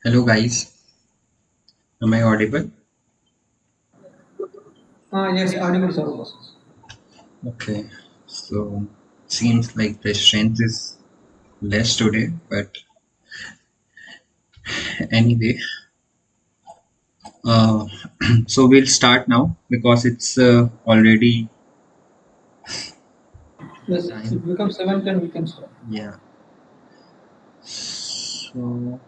Hello guys, am I audible? Yes, audible, sir. Okay, so seems like the strength is less today, but anyway, uh, so we'll start now because it's already Yes, time. it becomes 7:10, we can start. Yeah, so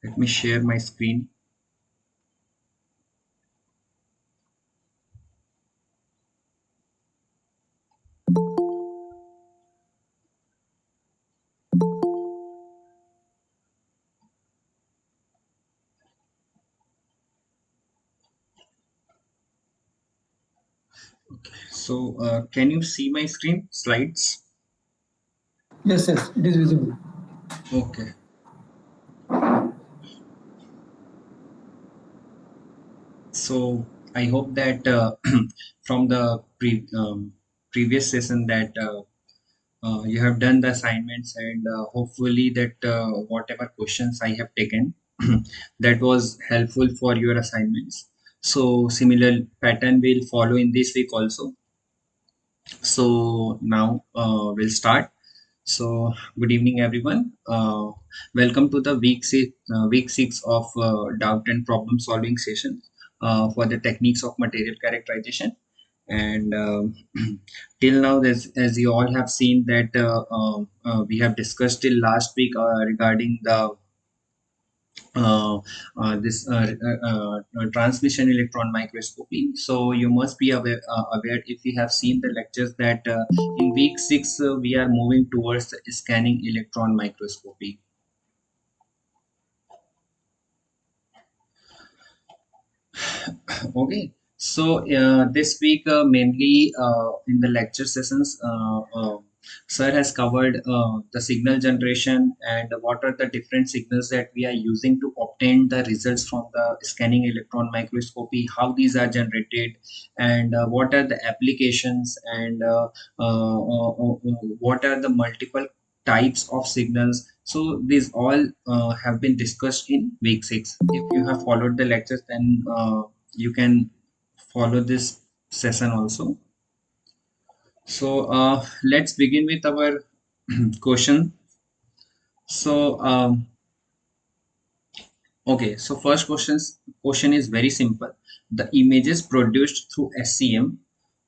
let me share my screen. So can you see my screen slides? Yes, yes, it is visible. Okay, so I hope that from the previous session that you have done the assignments and hopefully that whatever questions I have taken that was helpful for your assignments. So similar pattern will follow in this week also. So now we'll start. So good evening everyone. Welcome to the week 6 of doubt and problem solving session for the techniques of material characterization. And till now, as you all have seen that we have discussed till last week regarding the this transmission electron microscopy. So you must be aware if you have seen the lectures that in week 6 we are moving towards the scanning electron microscopy. Okay, so this week mainly in the lecture sessions Sir has covered the signal generation and what are the different signals that we are using to obtain the results from the scanning electron microscopy, how these are generated, and what are the applications, and what are the multiple types of signals. So these all have been discussed in week 6. If you have followed the lectures, then you can follow this session also. So let's begin with our question. So okay, so first question is very simple. The images produced through SCM,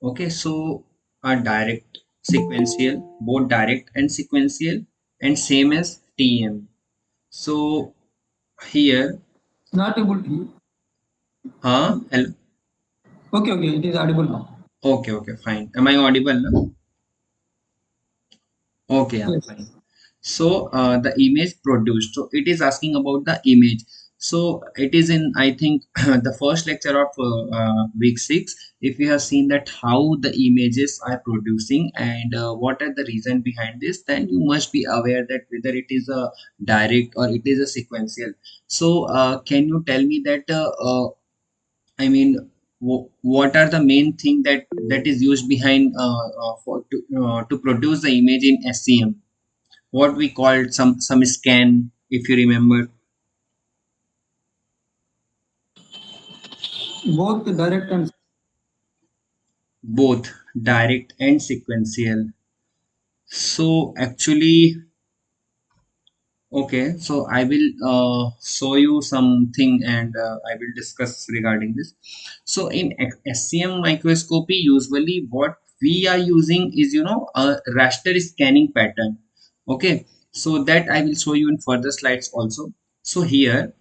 okay, so are direct, sequential, both direct and sequential, and same as TM. So here, Not able to. hello. Okay, okay, it is audible now. Okay, okay, fine. Am I audible now? Okay, yeah, Yes. fine. So the image produced. So it is asking about the image. So it is in, I think, the first lecture of week 6. If you have seen that how the images are producing and what are the reason behind this, then you must be aware that whether it is a direct or it is a sequential. So can you tell me that I mean, what are the main thing that is used behind to produce the image in SCM? What we called some scan, if you remember. Both direct and Both direct and sequential. So actually, okay, so I will show you something and I will discuss regarding this. So in SCM microscopy, usually what we are using is, a raster scanning pattern. Okay, so that I will show you in further slides also. So here,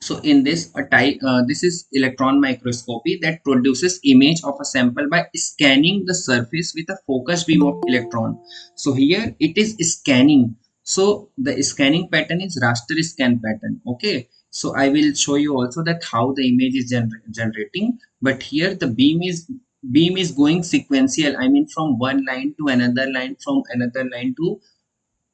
so in this a type this is electron microscopy that produces image of a sample by scanning the surface with a focused beam of electron. So here it is scanning. So the scanning pattern is raster scan pattern. Okay, so I will show you also that how the image is generating. But here the beam is going sequential. I mean from one line to another line, from another line to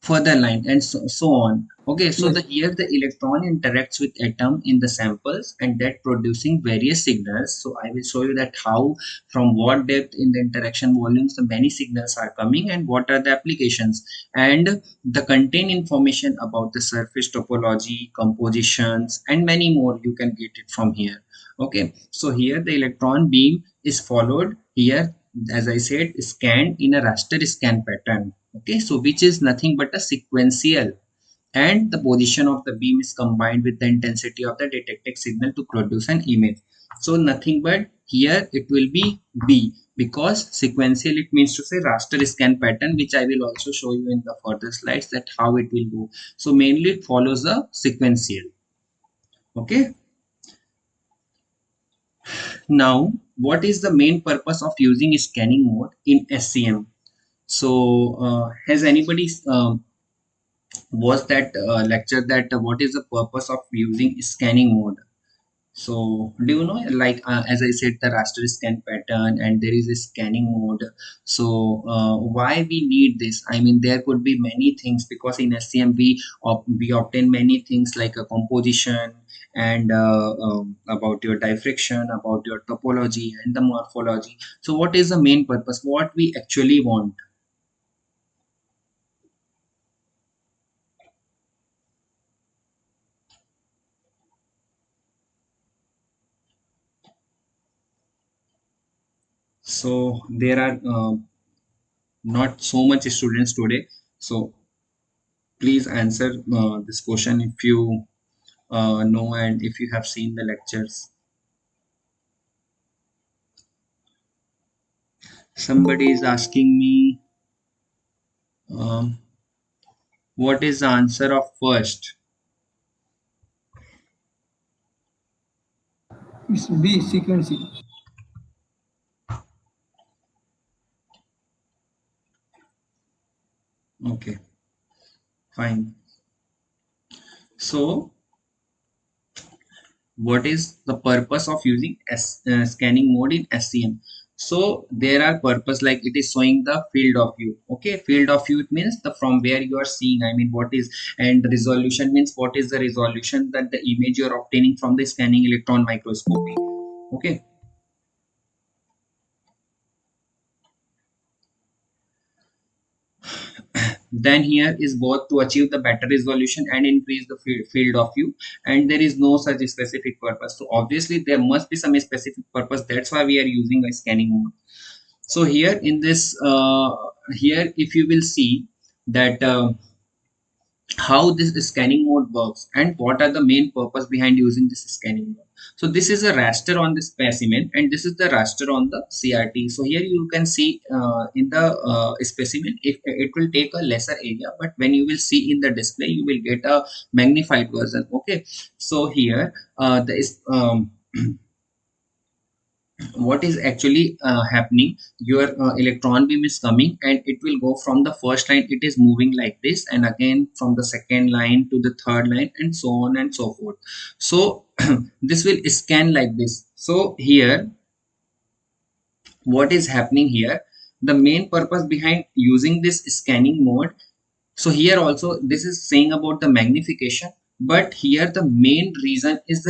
further line, and so on. Okay, so the yes. here the electron interacts with atom in the samples and that producing various signals. So I will show you that how, from what depth in the interaction volumes the many signals are coming and what are the applications, and the contain information about the surface topology, compositions, and many more you can get it from here. Okay, so here the electron beam is followed here, as I said, scanned in a raster scan pattern. Okay, so which is nothing but a sequential, and the position of the beam is combined with the intensity of the detected signal to produce an image. So nothing but here it will be B, because sequential it means to say raster scan pattern, which I will also show you in the further slides that how it will go. So mainly it follows the sequential. Okay, now what is the main purpose of using scanning mode in SCM? So has anybody was that lecture that what is the purpose of using scanning mode? So do you know, like as I said, the raster scan pattern and there is a scanning mode. So why we need this? I mean, there could be many things, because in SCM we obtain many things like a composition and about your diffraction, about your topology and the morphology. So what is the main purpose? What we actually want? So there are not so much students today. So please answer this question if you know and if you have seen the lectures. Somebody is asking me, um, what is the answer of first? It's B sequencing. Okay, fine. So what is the purpose of using scanning mode in SCM? So there are purpose, like it is showing the field of view. Okay, field of view, it means the from where you are seeing, I mean what is, and resolution means what is the resolution that the image you are obtaining from the scanning electron microscopy. Okay, then here is both to achieve the better resolution and increase the field of view, and there is no such specific purpose. So obviously there must be some specific purpose, that's why we are using a scanning mode. So here in this here if you will see that how this scanning mode works and what are the main purpose behind using this scanning mode. So this is a raster on the specimen and this is the raster on the CRT. So here you can see in the specimen, if it will take a lesser area, but when you will see in the display you will get a magnified version. Okay, so here there is what is actually happening, your electron beam is coming and it will go from the first line, it is moving like this, and again from the second line to the third line and so on and so forth. So this will scan like this. So here what is happening here, the main purpose behind using this scanning mode, so here also this is saying about the magnification, but here the main reason is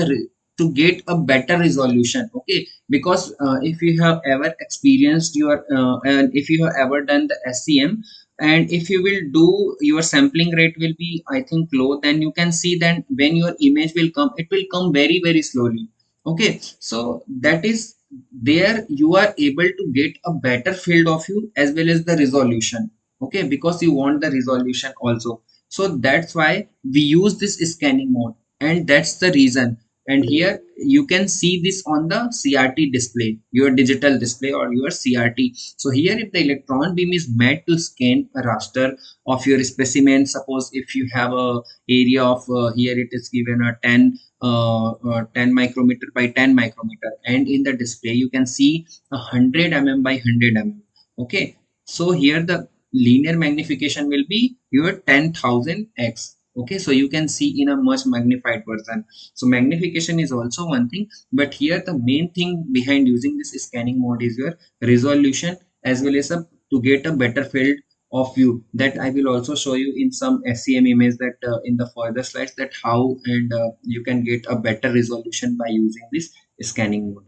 to get a better resolution. Okay, because if you have ever experienced your and if you have ever done the SEM, and if you will do, your sampling rate will be I think low, then you can see that when your image will come, it will come very very slowly. Okay, so that is there you are able to get a better field of view as well as the resolution. Okay, because you want the resolution also, so that's why we use this scanning mode, and that's the reason. And here you can see this on the CRT display, your digital display or your CRT. So here if the electron beam is made to scan a raster of your specimen, suppose if you have a area of here it is given a 10 micrometer by 10 micrometer, and in the display you can see 100 mm by 100 mm. Okay, so here the linear magnification will be your 10,000x. Okay, so you can see in a much magnified version. So magnification is also one thing, but here the main thing behind using this scanning mode is your resolution as well as to get a better field of view, that I will also show you in some SEM image, that in the further slides, that how and you can get a better resolution by using this scanning mode.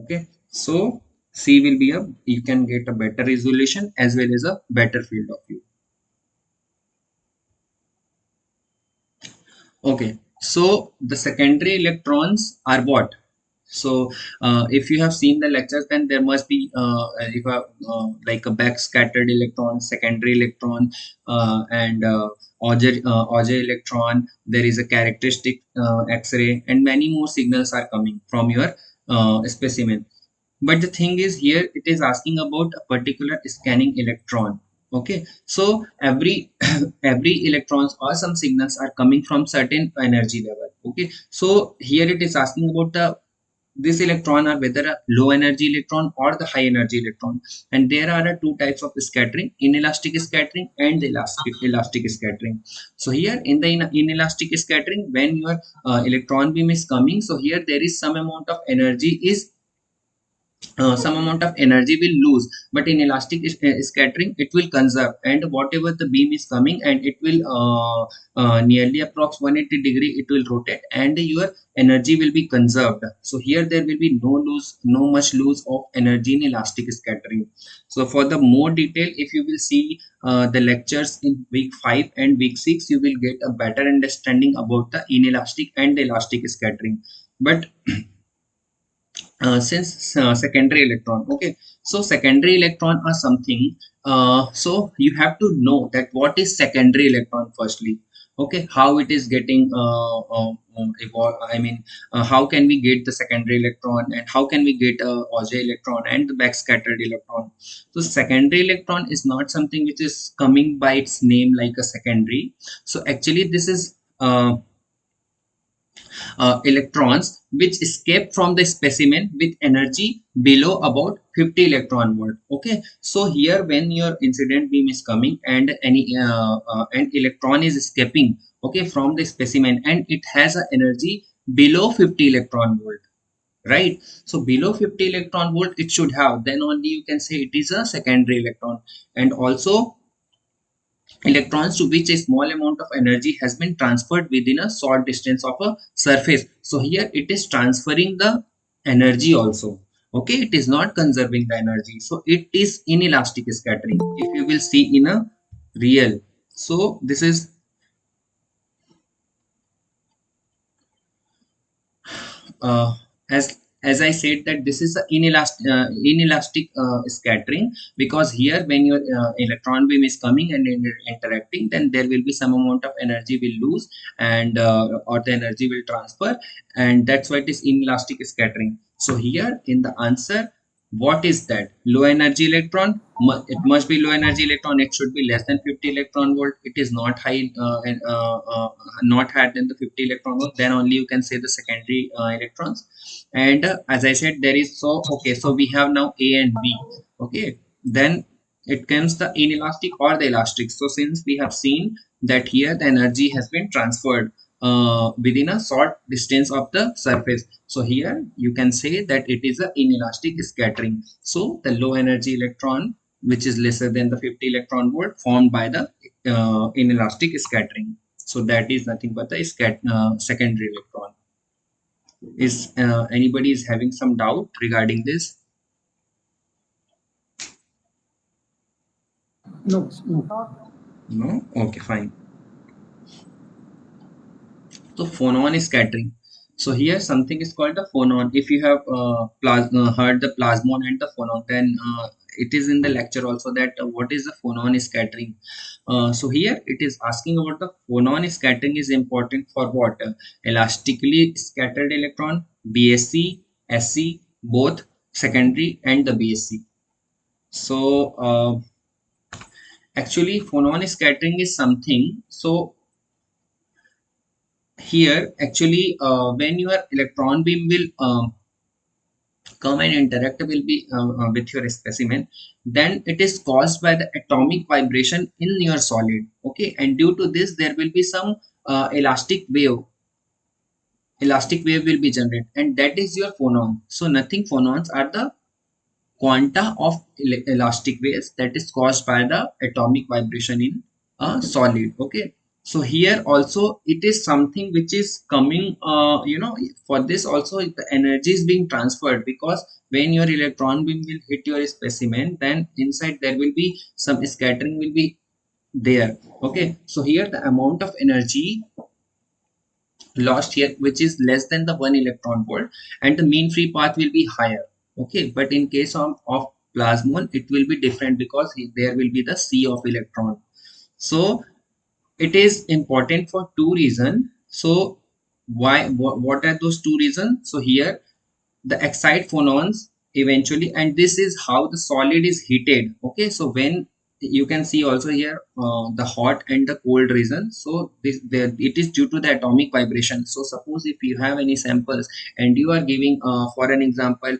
Okay, so C will be a, you can get a better resolution as well as a better field of view. Okay, so the secondary electrons are what? So if you have seen the lectures, then there must be if like a backscattered electron, secondary electron, and Auger electron. There is a characteristic X-ray, and many more signals are coming from your specimen. But the thing is here it is asking about a particular scanning electron. Okay, so every every electrons or some signals are coming from certain energy level. Okay, so here it is asking about the this electron are whether a low energy electron or the high energy electron, and there are two types of scattering: inelastic scattering and elastic scattering. So here in the inelastic scattering, when your electron beam is coming, so here there is some amount of energy is some amount of energy will lose, but in elastic scattering it will conserve, and whatever the beam is coming, and it will nearly approx 180-degree it will rotate, and your energy will be conserved. So here there will be no much lose of energy in elastic scattering. So for the more detail, if you will see the lectures in week 5 and week 6, you will get a better understanding about the inelastic and elastic scattering. But since secondary electron, okay, so secondary electron are something, so you have to know that what is secondary electron firstly. Okay, how it is getting I mean how can we get the secondary electron, and how can we get a Auger electron and the backscattered electron. So secondary electron is not something which is coming by its name like a secondary. So actually this is electrons which escape from the specimen with energy below about 50 electron volt. Okay, so here when your incident beam is coming and any an electron is escaping, okay, from the specimen, and it has an energy below 50 electron volt, right? So below 50 electron volt it should have, then only you can say it is a secondary electron. And also electrons to which a small amount of energy has been transferred within a short distance of a surface. So here it is transferring the energy also. Okay, it is not conserving the energy. So it is inelastic scattering if you will see in a real. So this is uh, as I said that this is a inelastic scattering, because here when your electron beam is coming and interacting, then there will be some amount of energy will lose, and or the energy will transfer, and that's why it is inelastic scattering. So here in the answer, what is that? Low energy electron. It must be low energy electron. It should be less than 50 electron volt. It is not high, not higher than the 50 electron volt. Then only you can say the secondary electrons. And as I said, there is, so okay. So we have now A and B. Okay. Then it comes the inelastic or the elastic. So since we have seen that here the energy has been transferred within a short distance of the surface. So here you can say that it is a inelastic scattering. So the low energy electron, which is lesser than the 50 electron volt, formed by the inelastic scattering. So that is nothing but the secondary electron. Is anybody is having some doubt regarding this? No, no. No? Okay, fine. So phonon scattering. So here something is called the phonon. If you have heard the plasmon and the phonon, then it is in the lecture also that what is the phonon scattering. So here it is asking about the phonon scattering is important for what? Elastically scattered electron, BSC, SC, both secondary and the BSC. So actually phonon scattering is something. So here actually when your electron beam will come and interact will be with your specimen, then it is caused by the atomic vibration in your solid. Okay, and due to this there will be some elastic wave will be generated, and that is your phonon. So nothing, phonons are the quanta of elastic waves that is caused by the atomic vibration in a solid. Okay, so here also it is something which is coming, for this also the energy is being transferred, because when your electron beam will hit your specimen, then inside there will be some scattering will be there. Okay, so here the amount of energy lost here, which is less than the 1 electron volt, and the mean free path will be higher. Okay, but in case of plasmon it will be different, because there will be the sea of electron. So it is important for two reasons. So what are those two reasons? So here the excite phonons eventually, and this is how the solid is heated. Okay, so when you can see also here the hot and the cold region, so it is due to the atomic vibration. So suppose if you have any samples and you are giving for an example,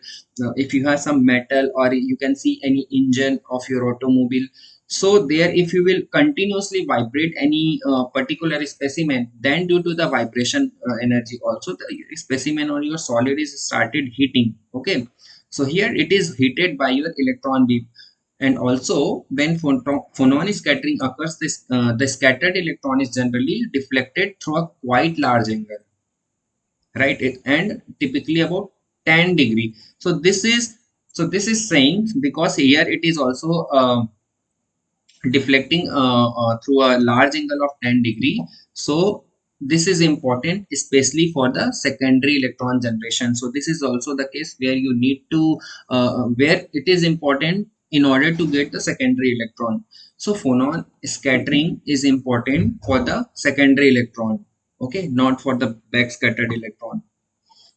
if you have some metal, or you can see any engine of your automobile, so there if you will continuously vibrate any particular specimen, then due to the vibration energy also the specimen or your solid is started heating. Okay, so here it is heated by your electron beam. And also when phonon scattering occurs, this the scattered electron is generally deflected through a quite large angle, right? And typically about 10 degree. So this is saying, because here it is also deflecting through a large angle of 10 degree. So this is important especially for the secondary electron generation. So this is also the case where you need to where it is important in order to get the secondary electron. So phonon scattering is important for the secondary electron, okay, not for the back scattered electron.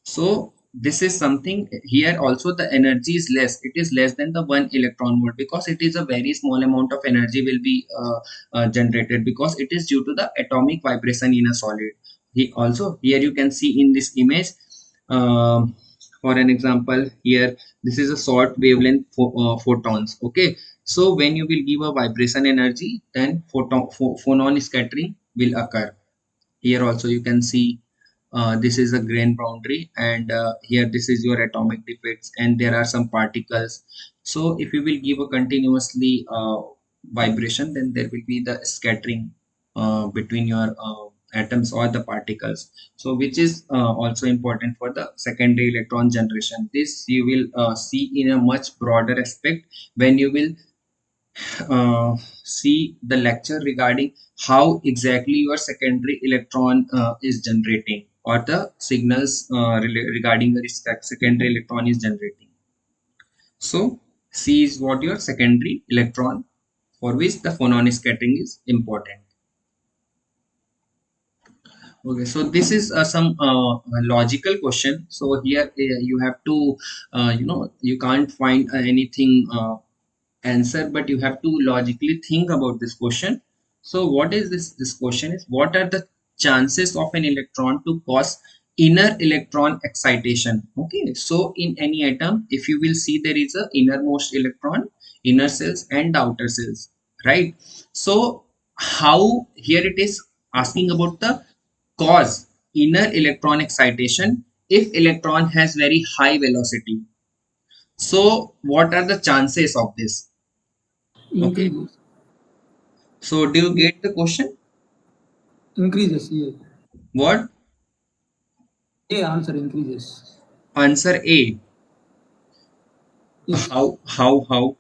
So this is something here also the energy is less. It is less than the 1 electron volt, because it is a very small amount of energy will be generated, because it is due to the atomic vibration in a solid. Also here you can see in this image, um, for an example here, this is a short wavelength photons. Okay, so when you will give a vibration energy, then phonon scattering will occur. Here also you can see this is a grain boundary, and here this is your atomic defects, and there are some particles. So if you will give a continuously vibration, then there will be the scattering between your atoms or the particles, so which is also important for the secondary electron generation. This you will see in a much broader aspect when you will see the lecture regarding how exactly your secondary electron is generating, or the signals regarding your secondary electron is generating. So C is what your secondary electron, for which the phonon scattering is important. Okay, so this is some logical question. So here you have to, you can't find anything answer, but you have to logically think about this question. So what is this question is, what are the chances of an electron to cause inner electron excitation? Okay, so in any atom, if you will see, there is a innermost electron, inner cells and outer cells, right? So how, here it is asking about the cause inner electron excitation if electron has very high velocity. So what are the chances of this? Okay. Increases. So do you get the question? Increases. Yeah. What? A answer increases. Answer A. Yes. How?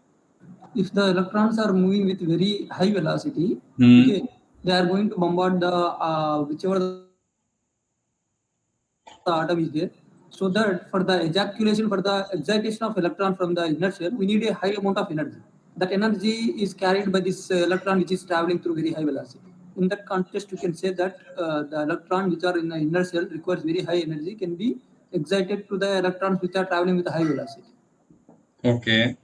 If the electrons are moving with very high velocity, Hmm. okay, they are going to bombard the whichever the atom is there. So that for the ejaculation, for the excitation of electron from the inner shell, we need a high amount of energy. That energy is carried by this electron which is traveling through very high velocity. In that context, you can say that the electrons which are in the inner shell requires very high energy, can be excited to the electrons which are traveling with high velocity. Okay.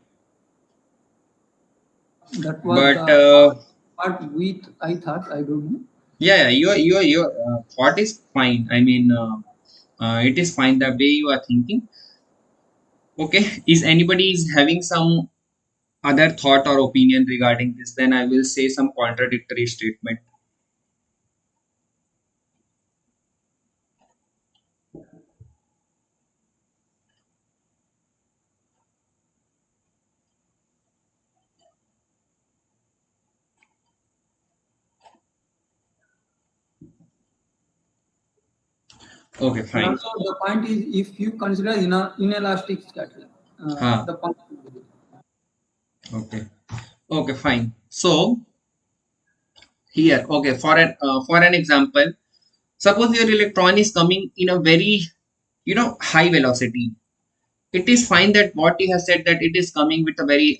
That was But the part we I thought, I don't know. yeah, your thought is fine. I mean, it is fine the way you are thinking. Okay. Is anybody is having some other thought or opinion regarding this? Then I will say some contradictory statement. Okay, And fine. also the point is, if you consider inelastic scattering, Huh. the point will be Okay. Okay, fine. So here, okay, for an example, suppose your electron is coming in a very, high velocity. It is fine that what you have said, that it is coming with a very,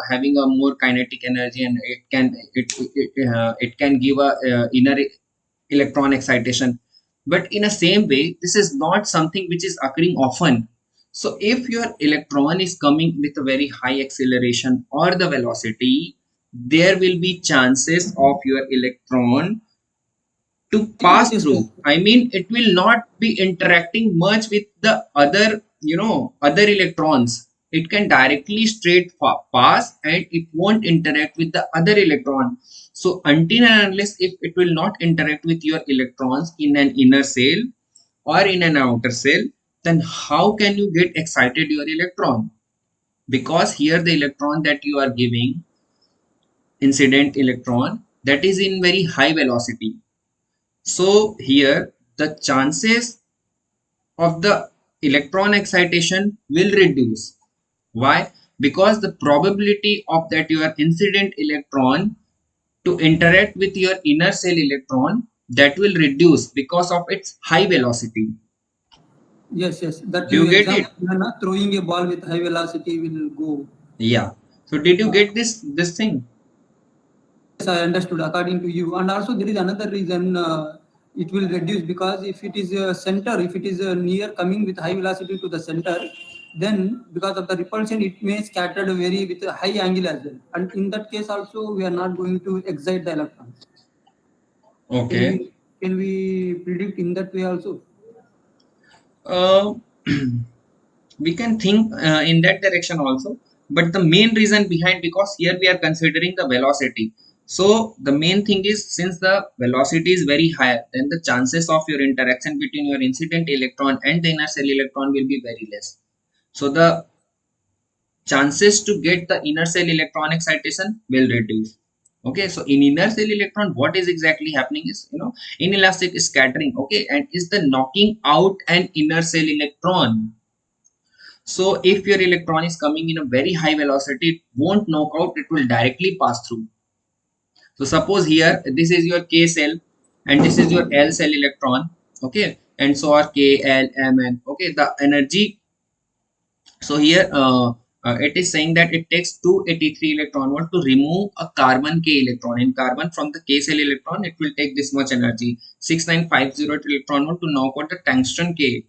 having a more kinetic energy, and it can give a inner electron excitation. But in a same way, this is not something which is occurring often. So if your electron is coming with a very high acceleration or the velocity, there will be chances of your electron to pass yes, through. yes. I mean, it will not be interacting much with the other, other electrons. It can directly straight pass, and it won't interact with the other electron. So until and unless if it will not interact with your electrons in an inner cell or in an outer cell, then how can you get excited your electron? Because here the electron that you are giving, incident electron, that is in very high velocity. So here the chances of the electron excitation will reduce. Why? Because the probability of that your incident electron to interact with your inner cell electron, that will reduce because of its high velocity. Yes, yes. That Do you get example, it? throwing a ball with high velocity will go. Yeah. So did you Uh, get this thing? yes, I understood according to you. And also there is another reason it will reduce, because if it is a center, if it is near coming with high velocity to the center, then because of the repulsion, it may scattered very with a high angle as well. And in that case also, we are not going to excite the electrons. Can Okay. we can we predict in that way also? Uh, we can think in that direction also, but the main reason behind, because here we are considering the velocity. So the main thing is, since the velocity is very higher, then the chances of your interaction between your incident electron and the inner cell electron will be very less. So the chances to get the inner cell electron excitation will reduce. Okay, so in inner cell electron, what is exactly happening is, inelastic scattering, okay, and is the knocking out an inner cell electron. So if your electron is coming in a very high velocity, it won't knock out, it will directly pass through. So suppose here, this is your K cell and this is your L cell electron, okay, and so are K, L, M, N, okay, the energy. So here it is saying that it takes 283 electron volt to remove a carbon K electron. In carbon, from the K cell electron, it will take this much energy, 6950 electron volt to knock out the tungsten K,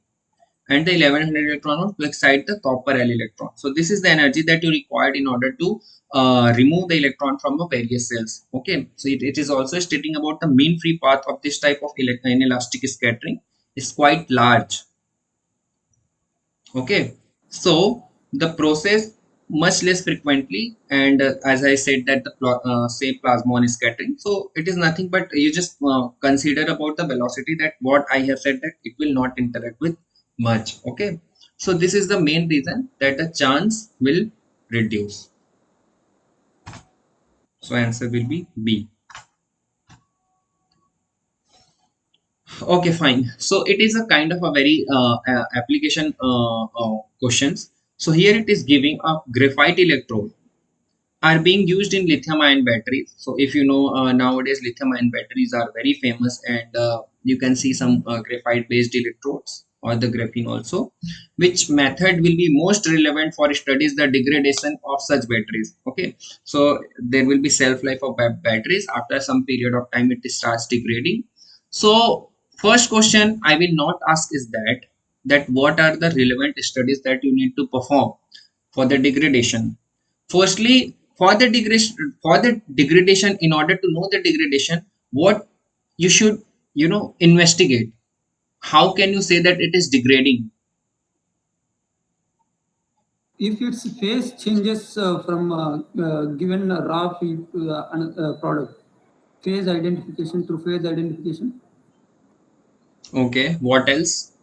and the 1100 electron volt to excite the copper L electron. So this is the energy that you required in order to remove the electron from the various cells. Okay, so it is also stating about the mean free path of this type of inelastic scattering is quite large. Okay, so the process much less frequently, and as I said that the say plasmon is scattering, so it is nothing but you just consider about the velocity, that what I have said, that it will not interact with much. Okay, so this is the main reason that the chance will reduce. So answer will be B. Okay, fine. So it is a kind of a very application questions. So here it is giving a graphite electrode are being used in lithium ion batteries. So if you know, nowadays lithium ion batteries are very famous, and you can see some graphite based electrodes or the graphene also. Which method will be most relevant for studies the degradation of such batteries? Okay, so there will be shelf life of batteries. After some period of time it starts degrading. So first question I will not ask is that what are the relevant studies that you need to perform for the degradation. Firstly, for the degradation, in order to know the degradation, what you should investigate. How can you say that it is degrading? If its phase changes from given raw feed to the product, phase identification through phase identification. Okay, what else?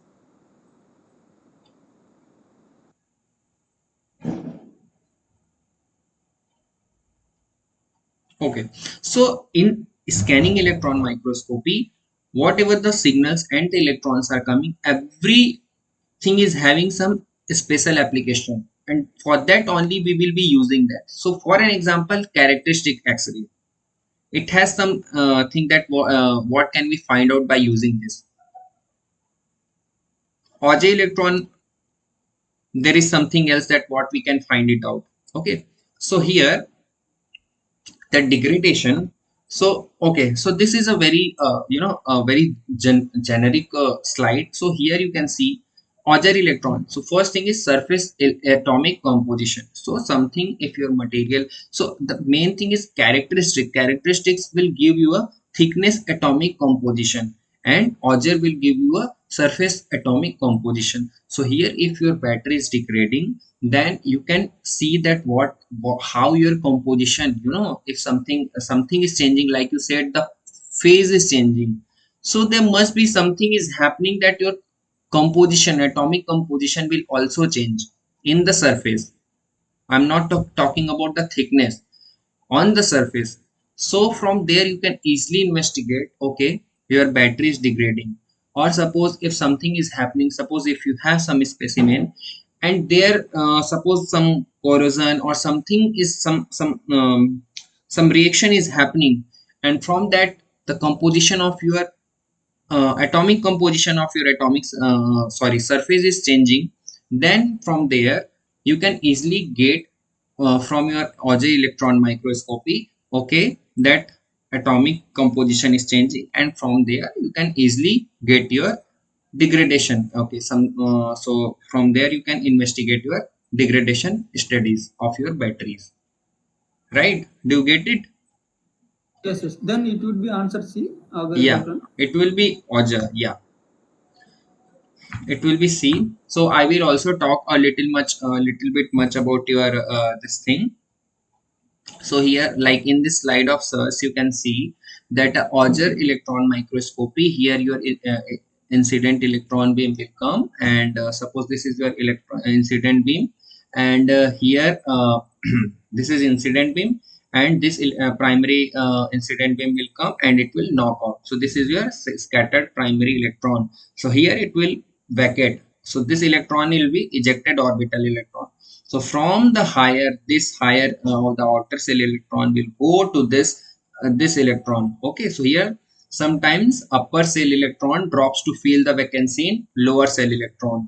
Okay, so in scanning electron microscopy, whatever the signals and the electrons are coming, everything is having some special application, and for that only we will be using that. So for an example, characteristic X-ray, it has some thing that what can we find out by using this Auger electron. There is something else that what we can find it out. Okay, so here the degradation. So okay, so this is a very a very generic slide. So here you can see Auger electron. So first thing is surface atomic composition. So something, if your material, so the main thing is characteristics will give you a thickness atomic composition, and Auger will give you a surface atomic composition. So here if your battery is degrading, then you can see that how your composition, if something is changing, like you said, the phase is changing. So there must be something is happening, that your composition, atomic composition, will also change in the surface. I'm not talking about the thickness, on the surface. So from there you can easily investigate, okay, your battery is degrading. Or suppose if something is happening, suppose if you have some specimen, and there suppose some corrosion or something is some reaction is happening, and from that the composition of your atomic composition of your atomic surface is changing, then from there you can easily get from your Auger electron microscopy, okay, that atomic composition is changing, and from there you can easily get your degradation. Okay, so from there you can investigate your degradation studies of your batteries, right? Do you get it? Yes, yes. Then it would be answer C, Auger Yeah, electron. it will be Auger. Yeah, it will be C. So I will also talk a little bit much about your this thing. So here, like in this slide of search, you can see that a Auger electron microscopy. Here, your incident electron beam will come, and suppose this is your electron incident beam, and here this is incident beam, and this primary incident beam will come, and it will knock off. So this is your scattered primary electron. So here it will vacate. So this electron will be ejected orbital electron. So from the higher, this higher the outer cell electron will go to this electron. Okay, so here sometimes upper cell electron drops to fill the vacancy in lower cell electron.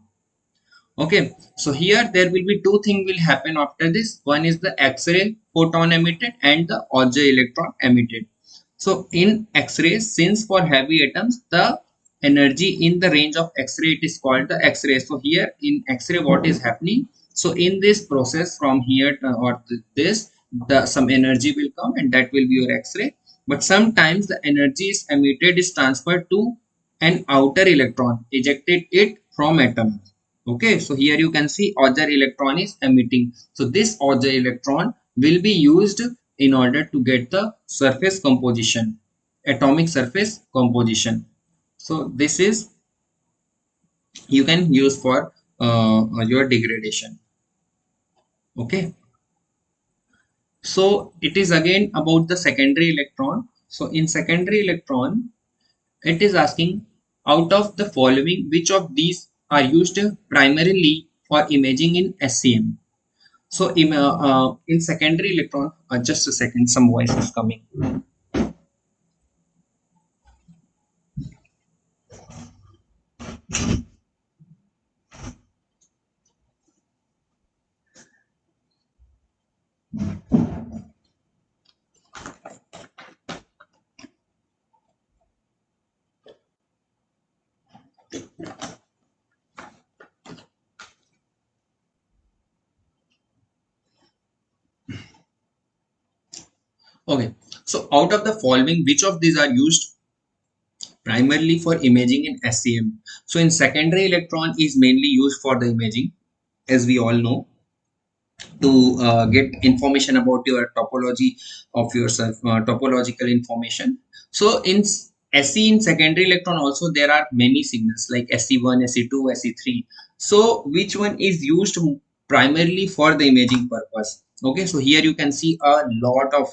Okay, so here there will be two things will happen after this. One is the X-ray photon emitted and the Auger electron emitted. So in X-ray, since for heavy atoms, the energy in the range of X-ray, it is called the X-ray. So here in X-ray, what is happening? So in this process from here to, or this, the some energy will come, and that will be your X-ray. But sometimes the energy is emitted is transferred to an outer electron, ejected it from atom. Okay, so here you can see Auger electron is emitting. So this Auger electron will be used in order to get the surface composition, atomic surface composition. So this is you can use for your degradation. Okay, so it is again about the secondary electron. So in secondary electron, it is asking, out of the following, which of these are used primarily for imaging in SEM? So in secondary electron, just a second, some voice is coming. Okay, so out of the following, which of these are used primarily for imaging in SEM? So in secondary electron is mainly used for the imaging, as we all know, to get information about your topology of yourself, topological information. So in SE, in secondary electron also there are many signals like SE1, SE2, SE3. So which one is used primarily for the imaging purpose? Okay, so here you can see a lot of,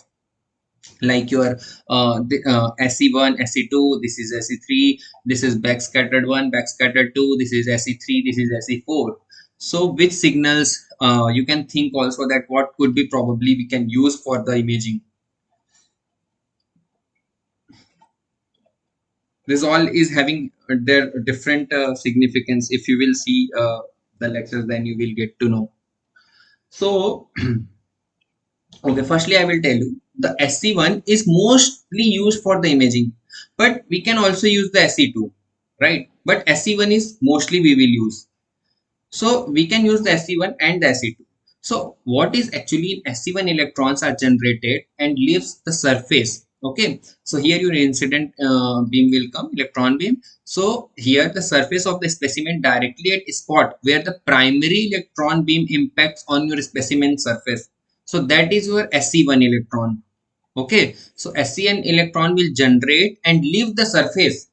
like your SE1, SE2, this is SE3, this is backscattered 1, backscattered 2, this is SE3, this is SE4. So which signals you can think also that what could be probably we can use for the imaging? This all is having their different significance. If you will see the lectures, then you will get to know. So okay, firstly, I will tell you the SC1 is mostly used for the imaging, but we can also use the SC2, right? But SC1 is mostly we will use. So we can use the SC1 and the SC2. So what is actually SC1 electrons are generated and leaves the surface. Okay. So here your incident beam will come, electron beam. So here the surface of the specimen directly at spot where the primary electron beam impacts on your specimen surface. So that is your SC1 electron. Okay. So SCN electron will generate and leave the surface.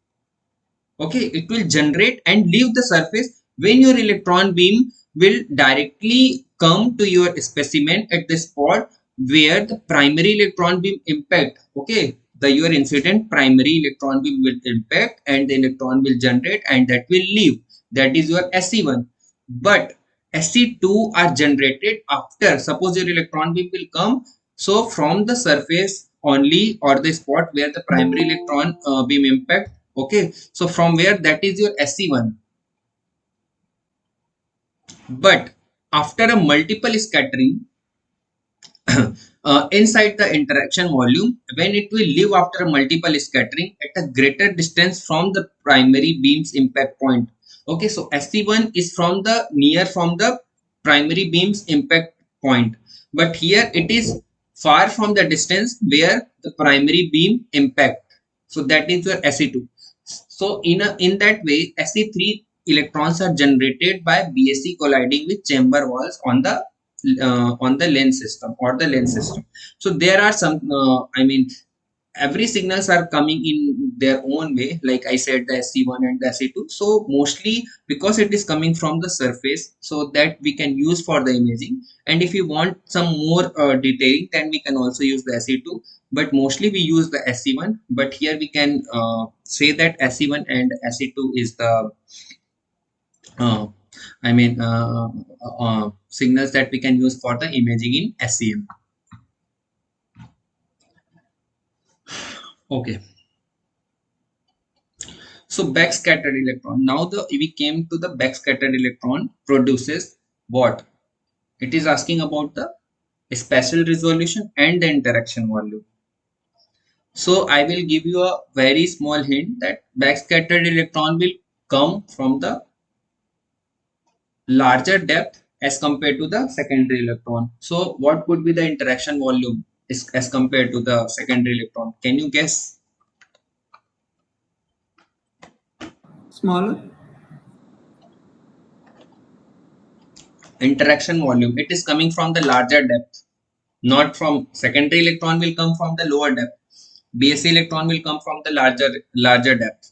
Okay, it will generate and leave the surface when your electron beam will directly come to your specimen at the spot where the primary electron beam impact. Okay, the your incident primary electron beam will impact and the electron will generate and that will leave. That is your SC1. But SC2 are generated after, suppose your electron beam will come, so from the surface only or the spot where the primary electron beam impact. Okay, so from where that is your SC1. But after a multiple scattering inside the interaction volume, when it will live after a multiple scattering at a greater distance from the primary beam's impact point. Okay, so SC1 is from the near from the primary beam's impact point, but here it is far from the distance where the primary beam impact. So that is your SC2. So in that way, SC3 electrons are generated by BSC colliding with chamber walls on the on the lens system or the lens system. So there are some I mean every signals are coming in their own way, like I said, the SE1 and the SE2. So mostly because it is coming from the surface, so that we can use for the imaging. And if you want some more detailing, then we can also use the SE2, but mostly we use the SE1. But here we can say that SE1 and SE2 is the uh, signals that we can use for the imaging in SEM. Okay. So backscattered electron. Now we came to the backscattered electron produces what? It is asking about the spatial resolution and the interaction volume. So I will give you a very small hint that backscattered electron will come from the larger depth as compared to the secondary electron. So what could be the interaction volume as compared to the secondary electron? Can you guess? Smaller. Interaction volume. It is coming from the larger depth, not from secondary electron will come from the lower depth. BSC electron will come from the larger depth.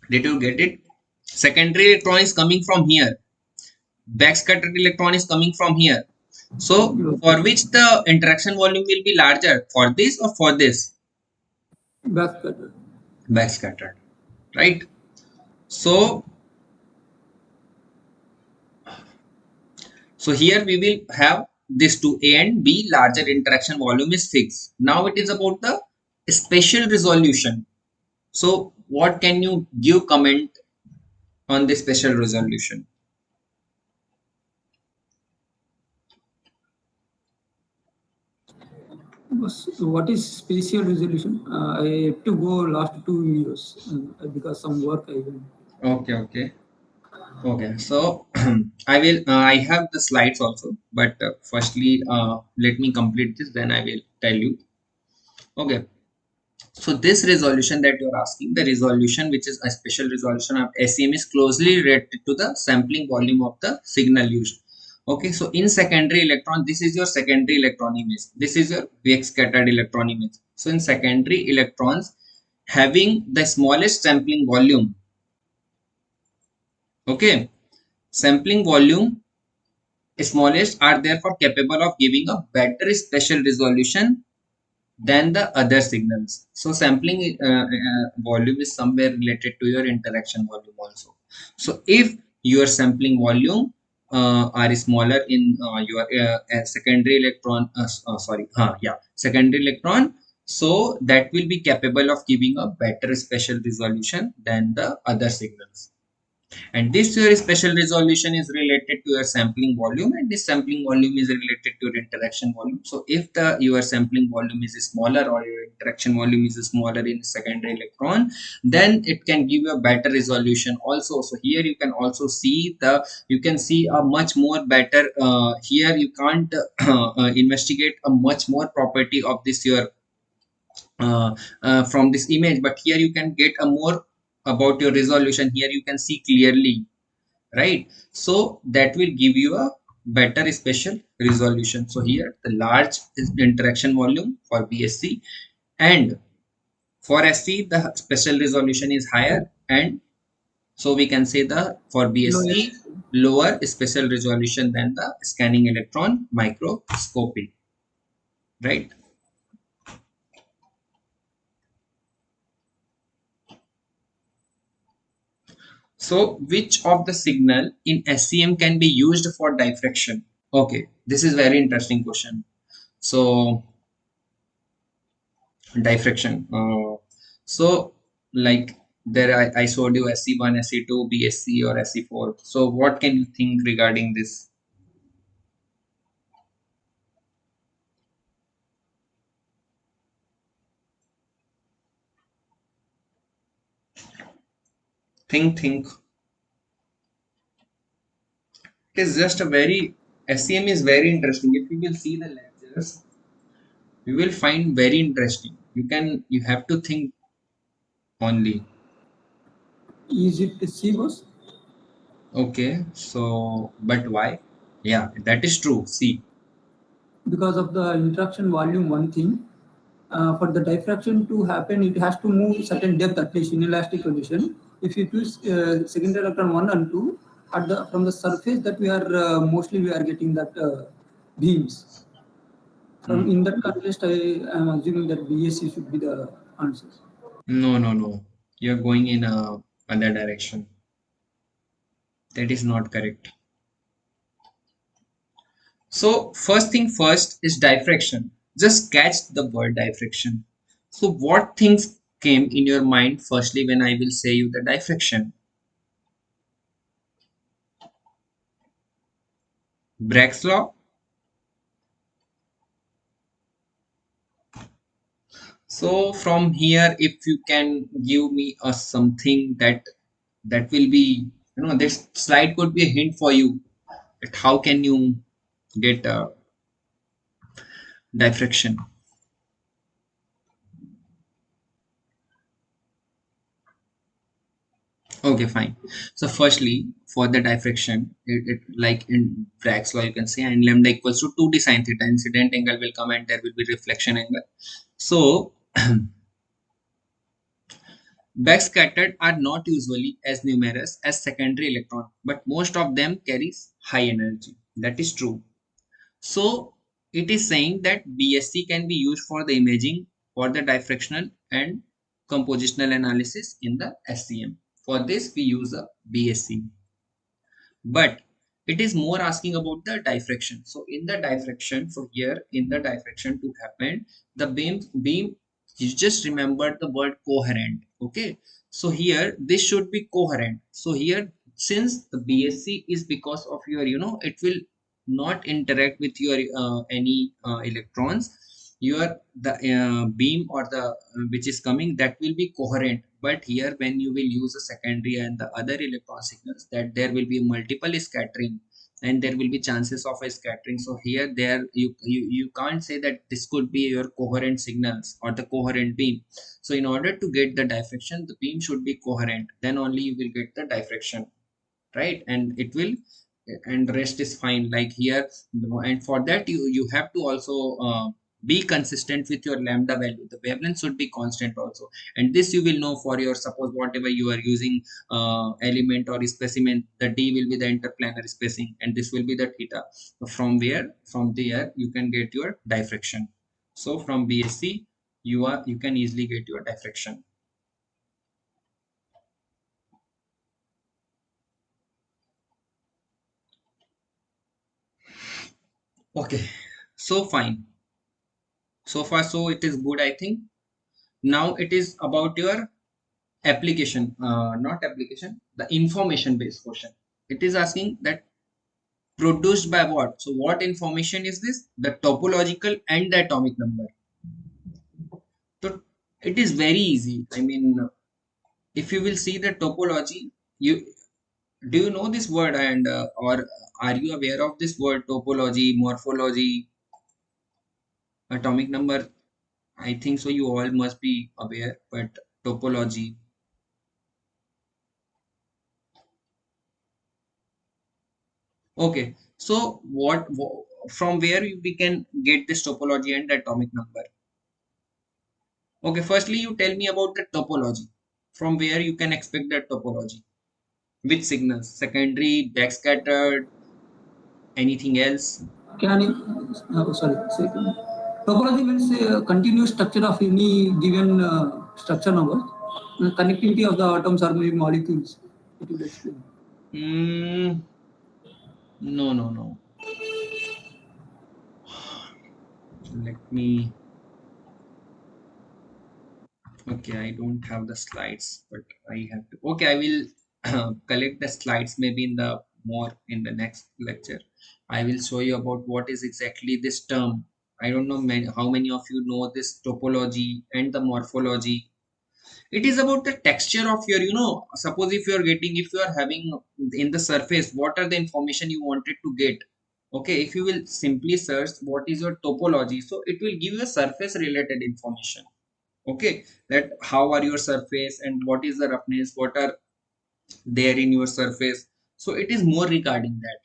Did you get it? Secondary electron is coming from here. Backscattered electron is coming from here. So for Okay. which the interaction volume will be larger? For this or for this? Backscatter. Backscattered. Right? So here we will have this two, A and B larger interaction volume is fixed. Now it is about the spatial resolution. So what can you give comment on the spatial resolution? What is spatial resolution? I have to go last 2 years because some work I went. Okay, okay, okay. So I have the slides also, but firstly, let me complete this, then I will tell you. Okay. So this resolution that you're asking, the resolution which is a special resolution of SEM is closely related to the sampling volume of the signal used. Okay, so in secondary electron, this is your secondary electron image. This is your Weak scattered electron image. So in secondary electrons, having the smallest sampling volume, okay, sampling volume smallest are therefore capable of giving a better spatial resolution than the other signals. So sampling volume is somewhere related to your interaction volume also. So if your sampling volume are smaller in your secondary electron, secondary electron, so that will be capable of giving a better spatial resolution than the other signals. And this your special resolution is related to your sampling volume, and this sampling volume is related to your interaction volume. So if the your sampling volume is smaller or your interaction volume is smaller in secondary electron, then it can give you a better resolution also. So here you can also see you can see a much more better here you can't investigate a much more property of this your from this image, but here you can get a more about your resolution. Here you can see clearly, right? So that will give you a better spatial resolution. So here the large is interaction volume for BSC, and for SC the spatial resolution is higher, and so we can say the for BSC Lowest. lower spatial resolution than the scanning electron microscopy, right? So which of the signal in SCM can be used for diffraction? Okay, this is very interesting question. So diffraction. So like there I showed you SC1, SC2, BSC or SC4. So what can you think regarding this? Think. It is just a very SCM is very interesting. If you will see the lectures, you will find very interesting. You have to think only. Is it C boss? Okay, so but why? Yeah, that is true. See, Because of the interaction volume, one thing. For the diffraction to happen, it has to move certain depth at least in elastic condition. If you choose secondary electron 1 and 2, at the from the surface that we are mostly we are getting that beams. From mm, in that context, I am assuming that BSc should be the answer. no, no, no. You're going in a other direction. That is not correct. So first thing first is diffraction. Just catch the word diffraction. So what things came in your mind firstly when I will say you the diffraction? Bragg's law. So from here, if you can give me a something that will be, this slide could be a hint for you. That how can you get diffraction? Okay, fine. So firstly, for the diffraction, it like in Bragg's law, you can say, and lambda equals to 2d sine theta. Incident angle will come and there will be reflection angle. So backscattered are not usually as numerous as secondary electron, but most of them carries high energy. That is true. So it is saying that BSc can be used for the imaging, for the diffractional and compositional analysis in the SCM. For this, we use a BSc. But it is more asking about the diffraction. So in the diffraction, so here in the diffraction to happen, the beam, you just remember the word coherent. Okay, so here this should be coherent. So here, since the BSc is because of your, it will not interact with your any electrons, your the beam or the which is coming, that will be coherent. But here when you will use a secondary and the other electron signals, that there will be multiple scattering and there will be chances of a scattering. So here there you can't say that this could be your coherent signals or the coherent beam. So in order to get the diffraction, the beam should be coherent, then only you will get the diffraction, right? And it will, and rest is fine like here. And for that, you have to also be consistent with your lambda value. The wavelength should be constant also, and this you will know for your, suppose whatever you are using element or specimen, the d will be the interplanar spacing and this will be the theta. So from there you can get your diffraction. So from BSc, you can easily get your diffraction. Okay, so fine. So far so it is good, I think. Now it is about your application, not application, the information based question. It is asking that produced by what? So what information is this? The topological and the atomic number. So it is very easy. I mean, if you will see the topology, you do you know this word, and or are you aware of this word topology, morphology, atomic number? I think so. You all must be aware, but topology. Okay, so from where we can get this topology and the atomic number? Okay, firstly you tell me about the topology. From where you can expect that topology? Which signals? Secondary, backscattered, anything else? Can you, sorry, second. Topology means continuous structure of any given structure number, connectivity of the atoms or maybe molecules. It will explain. Mm, no, no, no. Let me. Okay, I don't have the slides, but I have to. Okay, I will collect the slides maybe in the more in the next lecture. I will show you about what is exactly this term. I don't know how many of you know this topology and the morphology. It is about the texture of your, suppose if you are having in the surface, what are the information you wanted to get? Okay, if you will simply search what is your topology, so it will give you a surface related information. Okay, that how are your surface and what is the roughness, what are there in your surface. So it is more regarding that,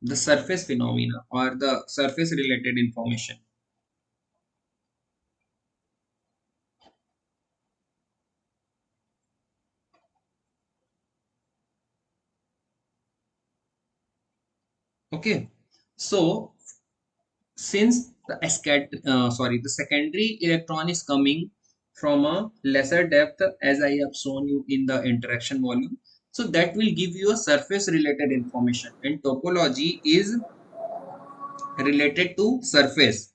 the surface phenomena or the surface related information. Okay, so since the secondary electron is coming from a lesser depth, as I have shown you in the interaction volume, so that will give you a surface related information, and topology is related to surface.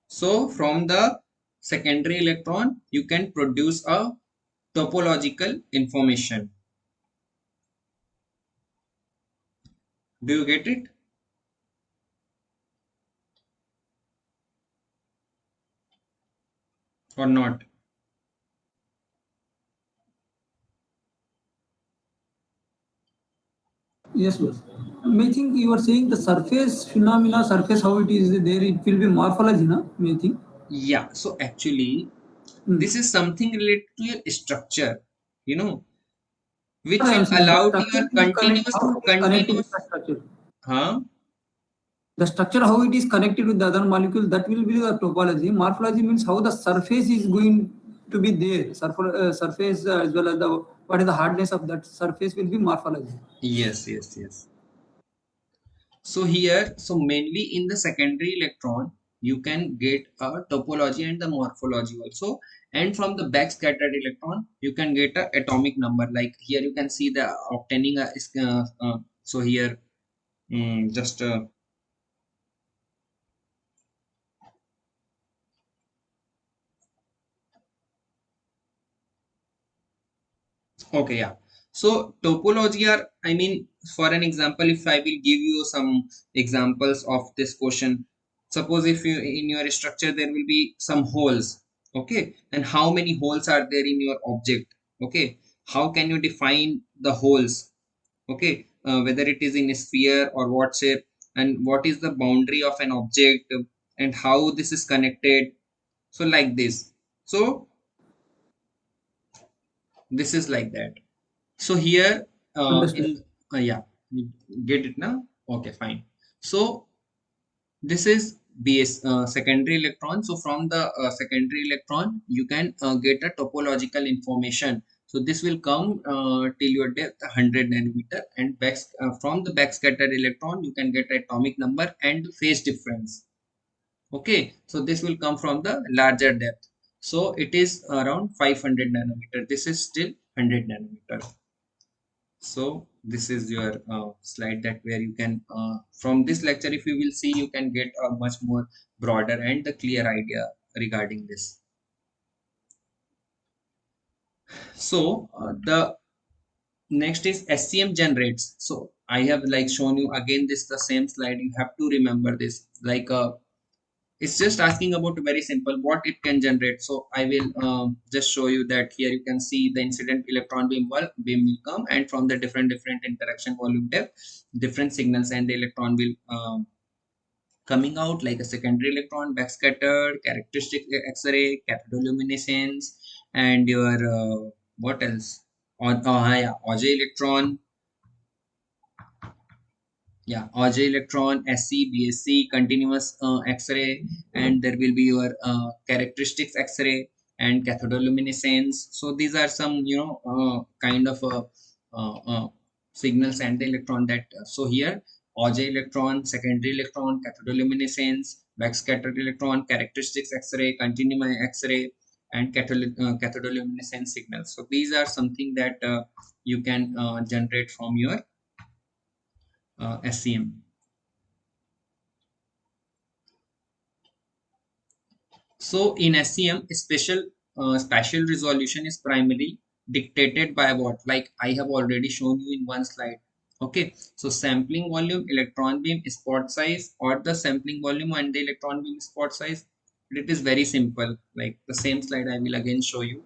So from the secondary electron you can produce a topological information. Do you get it or not? Yes, yes. May think you are saying the surface phenomena, surface how it is there, it will be morphology, no? May think. Yeah, so actually Hmm. this is something related to your structure, you know, What which I will am saying, the allow to structure your is connect, how it is connected with the continuous, structure. huh? The structure, how it is connected with the other molecule, that will be the topology. Morphology means how the surface is going to be there. Surface as well as the what is the hardness of that surface will be morphology. Yes, yes, yes. So here, so mainly in the secondary electron, you can get a topology and the morphology also. And from the backscattered electron, you can get a atomic number. Like here, you can see the obtaining a, so here, just okay, yeah. So topology are, I mean, for an example, if I will give you some examples of this question, suppose if you in your structure there will be some holes, okay, and how many holes are there in your object, okay? How can you define the holes, okay? Whether it is in a sphere or what shape, and what is the boundary of an object, and how this is connected. So like this. So this is like that. So here Understand? in yeah, you get it now. Okay, fine. So this is base secondary electron. So from the secondary electron, you can get a topological information. So this will come till your depth 100 nanometer, and from the backscattered electron, you can get atomic number and phase difference. Okay, so this will come from the larger depth. So it is around 500 nanometer. This is still 100 nanometer. So this is your slide that where you can from this lecture, if you will see, you can get a much more broader and the clear idea regarding this. So the next is SCM generates. So I have like shown you again this the same slide. You have to remember this, like it's just asking about very simple what it can generate. So I will just show you that. Here you can see the incident electron beam will come, and from the different interaction volume depth, different signals, and the electron will coming out like a secondary electron, backscattered, characteristic X-ray, cathodoluminescence, and your what else? Yeah, Auger electron, yeah, Auger electron, SC, BSC, continuous X-ray, and there will be your characteristics X-ray and cathodoluminescence. So these are some, you know, kind of signals and the electron that. So here, Auger electron, secondary electron, cathodoluminescence, backscattered electron, characteristics X-ray, continuum X-ray, and cathodoluminescence signals. So these are something that you can generate from your SCM. So in SCM, spatial resolution is primarily dictated by what? Like I have already shown you in one slide. Okay, so sampling volume, electron beam, spot size, or the sampling volume and the electron beam spot size. It is very simple. Like the same slide I will again show you.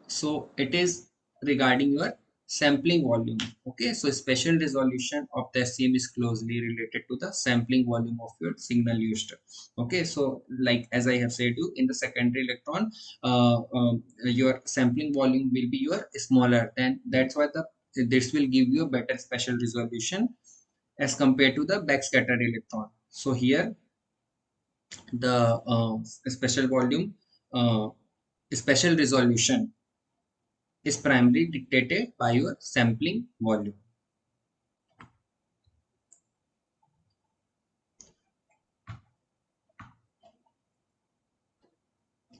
So it is regarding your sampling volume. Okay, so special resolution of the SEM is closely related to the sampling volume of your signal used. Okay, so like as I have said you, in the secondary electron, your sampling volume will be your smaller, then that's why the this will give you a better special resolution as compared to the backscattered electron. So here the special volume, special resolution is primarily dictated by your sampling volume.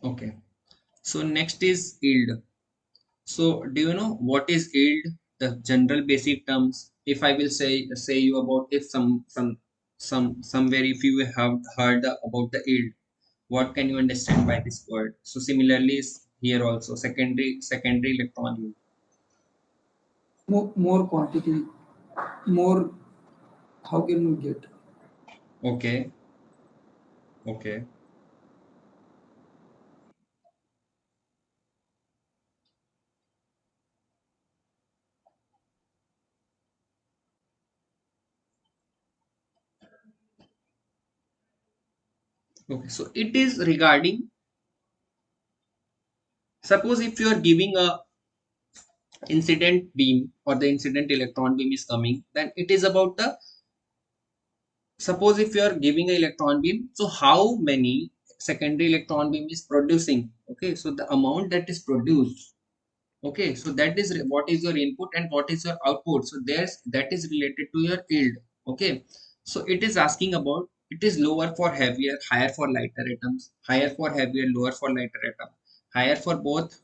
Okay, so next is yield. So do you know what is yield? The general basic terms. If I will say you about, if somewhere if you have heard about the yield, what can you understand by this word? So similarly is here also secondary electron yield. More quantity, more. How can we get? Okay, okay, okay. So it is regarding, suppose if you are giving a incident beam or the incident electron beam is coming, then it is about the, suppose if you are giving an electron beam, so how many secondary electron beam is producing. Okay, so the amount that is produced. Okay, so that is what is your input and what is your output. So there's that is related to your yield. Okay, so it is asking about, it is lower for heavier, higher for lighter atoms, higher for heavier, lower for lighter atom, higher for both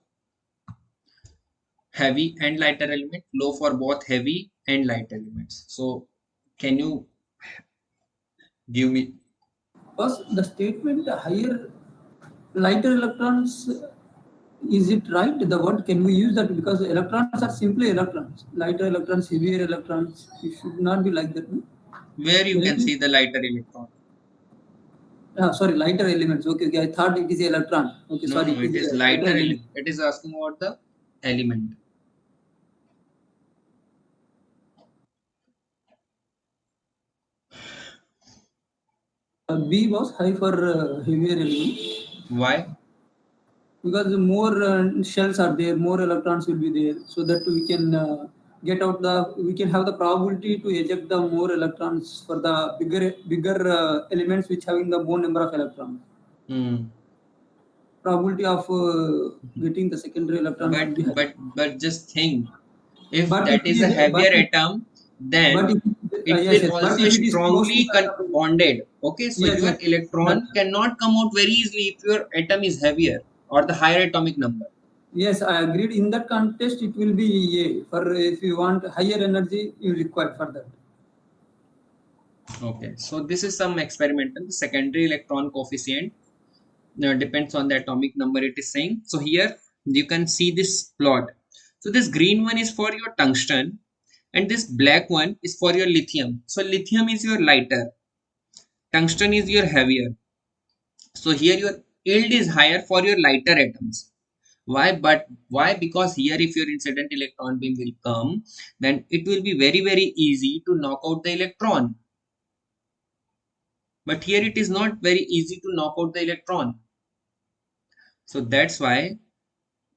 heavy and lighter element, low for both heavy and light elements. So can you give me? Because the statement higher lighter electrons, is it right? The word, can we use that? Because electrons are simply electrons. Lighter electrons, heavier electrons. It should not be like that. No? Where you can Very, see the lighter electron? sorry, lighter elements. Okay, okay. I thought it is electron. Okay, No, sorry, no, it it is is lighter lighter. element. It is asking about the element. B was high for heavier element Why? because more shells are there, more electrons will be there, so that we can get out we can have the probability to eject the more electrons for the bigger elements which having the more number of electrons. Hmm. Probability of getting the secondary electrons will But be high. just think, if But if that it is a is, heavier atom, but then if, it yes, will yes. But also if it is close to strongly the atomic, bonded. Okay, so yes, your yes. That, electron cannot come out very easily if your atom is heavier or the higher atomic number. yes, I agreed. In that context, it will be A. For if you want higher energy, you require for that. Okay, so this is some experimental secondary electron coefficient, depends on the atomic number it is saying. So here you can see this plot. So this green one is for your tungsten and this black one is for your lithium. So lithium is your lighter, tungsten is your heavier. So here your yield is higher for your lighter atoms. Why? But why? Because here if your incident electron beam will come, then it will be very very easy to knock out the electron. But here it is not very easy to knock out the electron. So that's why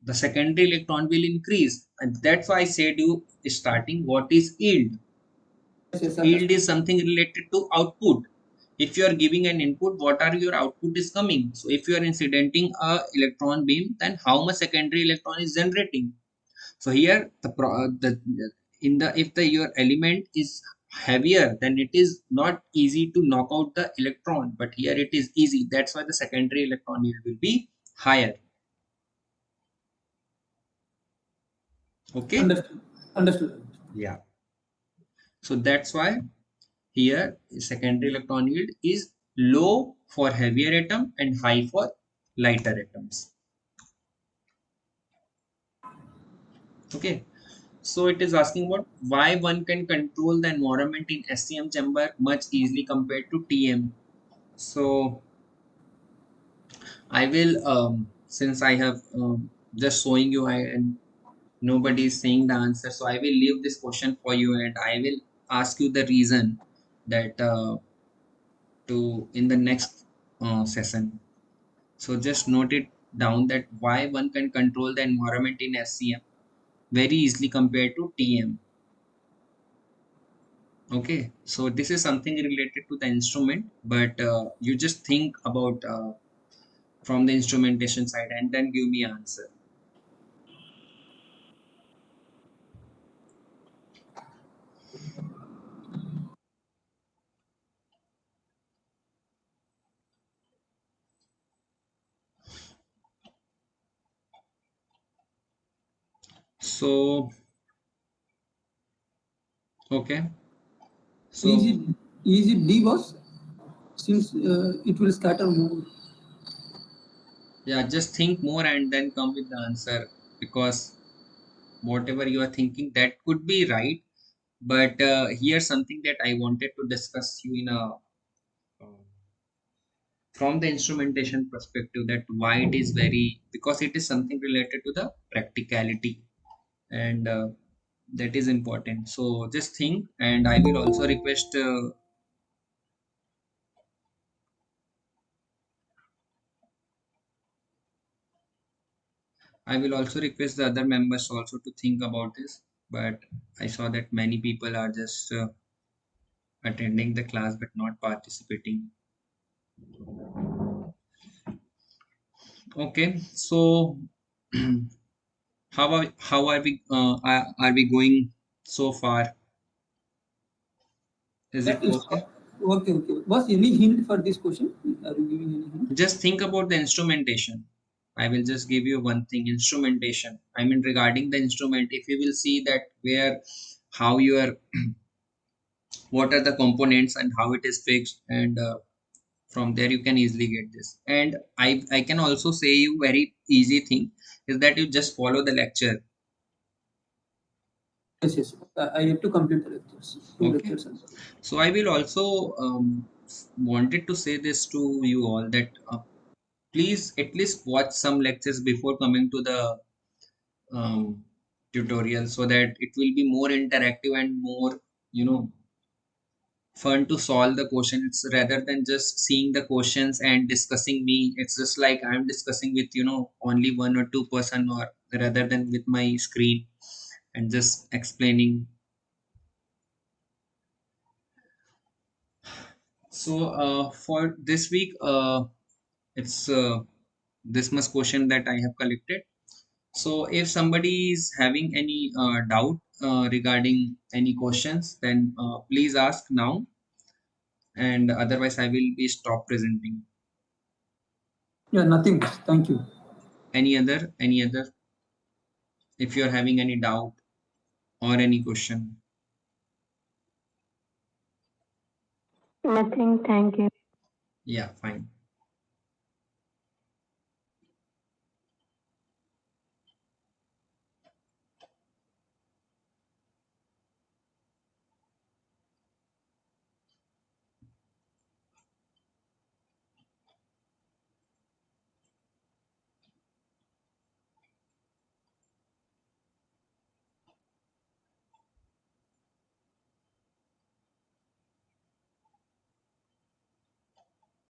the secondary electron will increase, and that's why I said you starting what is yield. Yes, yes, Yield understood. is something related to output. If you are giving an input, what are your output is coming. So if you are incidenting a electron beam, then how much secondary electron is generating. So here the in the if the your element is heavier, then it is not easy to knock out the electron, but here it is easy. That's why the secondary electron yield will be higher. Okay, Understood. Understood. yeah. So that's why here secondary electron yield is low for heavier atom and high for lighter atoms. Okay, so it is asking about why one can control the environment in SEM chamber much easily compared to TM. So I will, since I have just showing you, nobody is saying the answer. So I will leave this question for you, and I will ask you the reason that to in the next session. So just note it down that why one can control the environment in SCM very easily compared to TM. Okay, so this is something related to the instrument, but you just think about from the instrumentation side and then give me answer. So okay, Is it so is it D boss? Since it will scatter more. yeah, just think more and then come with the answer, because whatever you are thinking that could be right, but here's something that I wanted to discuss you in a from the instrumentation perspective, that why it is very, because it is something related to the practicality, and that is important. So just think, and I will also request the other members also to think about this, but I saw that many people are just attending the class but not participating. Okay, so how are we going so far? Is Yeah, it it's okay? okay. Okay. Was any hint for this question? Are you giving any hint? Just think about the instrumentation. I will just give you one thing, instrumentation. I mean, regarding the instrument, if you will see that where, how you are, what are the components and how it is fixed, and from there you can easily get this. And I can also say you very easy thing is that you just follow the lecture. Yes, yes. I have to complete the lectures. Two Okay. lectures. And So I will also wanted to say this to you all that please at least watch some lectures before coming to the um, tutorial, so that it will be more interactive and more, you know, fun to solve the question. It's rather than just seeing the questions and discussing me. It's just like I'm discussing with, only one or two person, or rather than with my screen and just explaining. So for this week, it's this much question that I have collected. So if somebody is having any doubt regarding any questions, then please ask now, and otherwise I will be stop presenting. yeah, nothing. Thank you. Any other, if you are having any doubt or any question. Nothing, thank you. Yeah, fine.